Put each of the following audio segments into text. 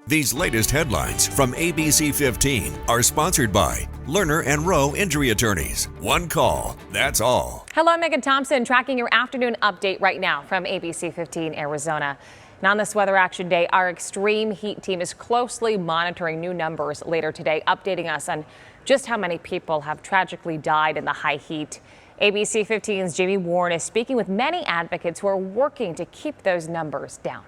These latest headlines from ABC15 are sponsored by Lerner and Rowe Injury Attorneys. One call, that's all. Hello, I'm Megan Thompson, tracking your afternoon update right now from ABC15 Arizona. And on this Weather Action Day, our extreme heat team is closely monitoring new numbers later today, updating us on just how many people have tragically died in the high heat. ABC15's Jamie Warren is speaking with many advocates who are working to keep those numbers down.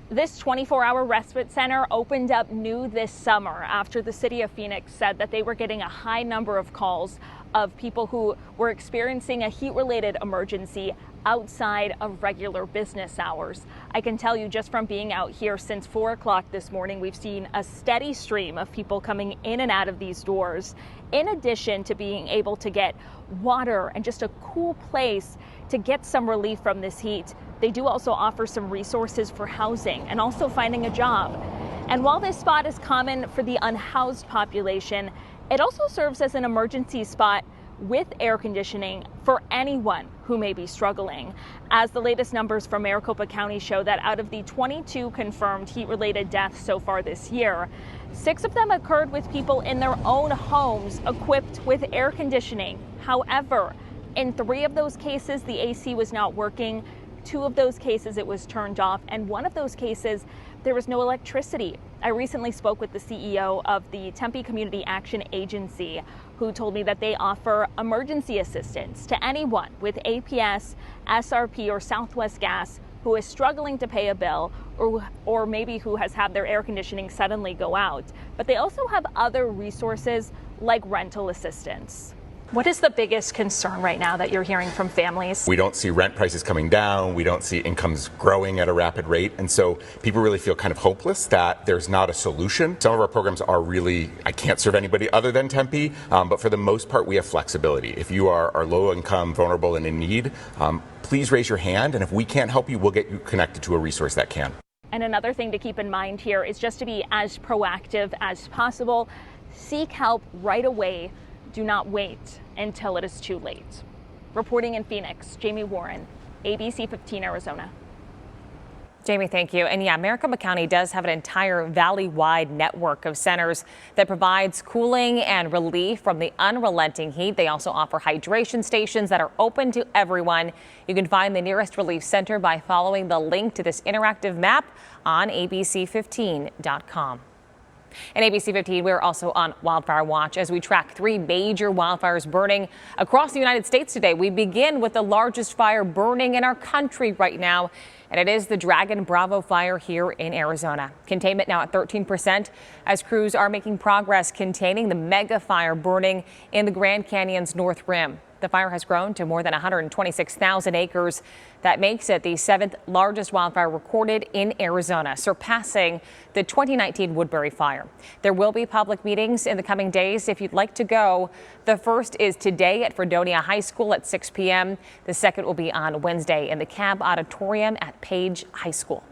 This 24-hour respite center opened up new this summer after the city of Phoenix said that they were getting a high number of calls of people who were experiencing a heat-related emergency outside of regular business hours. I can tell you just from being out here since 4 o'clock this morning, we've seen a steady stream of people coming in and out of these doors, in addition to being able to get water and just a cool place to get some relief from this heat. They do also offer some resources for housing and also finding a job. And while this spot is common for the unhoused population, it also serves as an emergency spot with air conditioning for anyone who may be struggling. As the latest numbers from Maricopa County show that out of the 22 confirmed heat-related deaths so far this year, 6 of them occurred with people in their own homes equipped with air conditioning. However, in 3 of those cases, the AC was not working. 2 of those cases it was turned off, and 1 of those cases there was no electricity. I recently spoke with the CEO of the Tempe Community Action Agency, who told me that they offer emergency assistance to anyone with APS, SRP, or Southwest Gas who is struggling to pay a bill or maybe who has had their air conditioning suddenly go out. But they also have other resources like rental assistance. What is the biggest concern right now that you're hearing from families? We don't see rent prices coming down. We don't see incomes growing at a rapid rate. And so people really feel kind of hopeless that there's not a solution. Some of our programs are really, I can't serve anybody other than Tempe, but for the most part, we have flexibility. If you are low income, vulnerable, and in need, please raise your hand. And if we can't help you, we'll get you connected to a resource that can. And another thing to keep in mind here is just to be as proactive as possible. Seek help right away. Do not wait until it is too late. Reporting in Phoenix, Jamie Warren, ABC15 Arizona. Jamie, thank you. And yeah, Maricopa County does have an entire valley-wide network of centers that provides cooling and relief from the unrelenting heat. They also offer hydration stations that are open to everyone. You can find the nearest relief center by following the link to this interactive map on abc15.com. And ABC15, we're also on Wildfire Watch as we track 3 major wildfires burning across the United States today. We begin with the largest fire burning in our country right now, and it is the Dragon Bravo fire here in Arizona. Containment now at 13% as crews are making progress containing the mega fire burning in the Grand Canyon's North Rim. The fire has grown to more than 126,000 acres. That makes it the 7th largest wildfire recorded in Arizona, surpassing the 2019 Woodbury fire. There will be public meetings in the coming days if you'd like to go. The first is today at Fredonia High School at 6 p.m. The second will be on Wednesday in the Cab Auditorium at Page High School.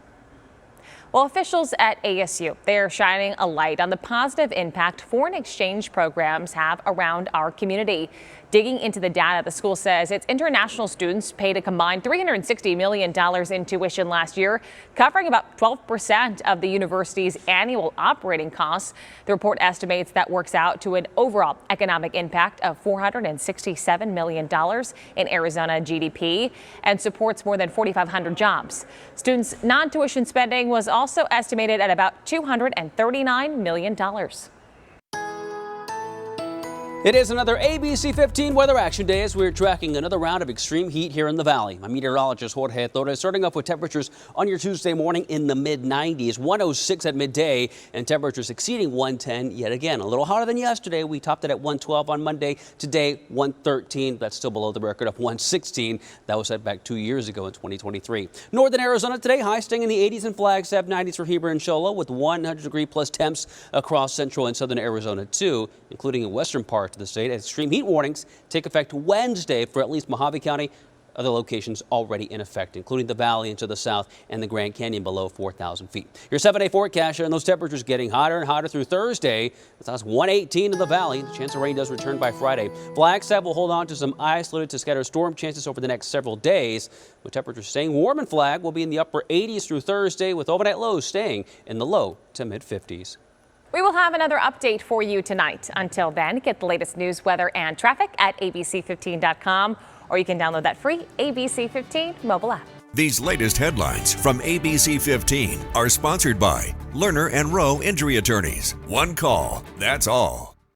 Well, officials at ASU, they are shining a light on the positive impact foreign exchange programs have around our community. Digging into the data, the school says its international students paid a combined $360 million in tuition last year, covering about 12% of the university's annual operating costs. The report estimates that works out to an overall economic impact of $467 million in Arizona GDP and supports more than 4,500 jobs. Students' non-tuition spending was also estimated at about $239 million. It is another ABC 15 Weather Action Day as we're tracking another round of extreme heat here in the valley. My meteorologist Jorge Torres starting off with temperatures on your Tuesday morning in the mid-90s, 106 at midday, and temperatures exceeding 110 yet again. A little hotter than yesterday. We topped it at 112 on Monday. Today, 113. That's still below the record of 116. That was set back 2 years ago in 2023. Northern Arizona today, high staying in the 80s and Flagstaff, 90s for Heber and Shola, with 100-degree plus temps across central and southern Arizona too, including in western parts of the state. Extreme heat warnings take effect Wednesday for at least Mojave County, other locations already in effect, including the valley and to the south and the Grand Canyon below 4,000 feet. Your 7-day forecast showing those temperatures getting hotter and hotter through Thursday. That's 118 in the valley. The chance of rain does return by Friday. Flagstaff will hold on to some isolated to scattered storm chances over the next several days. With temperatures staying warm in Flag, will be in the upper 80s through Thursday, with overnight lows staying in the low to mid 50s. We will have another update for you tonight. Until then, get the latest news, weather, and traffic at abc15.com, or you can download that free ABC 15 mobile app. These latest headlines from ABC 15 are sponsored by Lerner and Rowe Injury Attorneys. One call, that's all.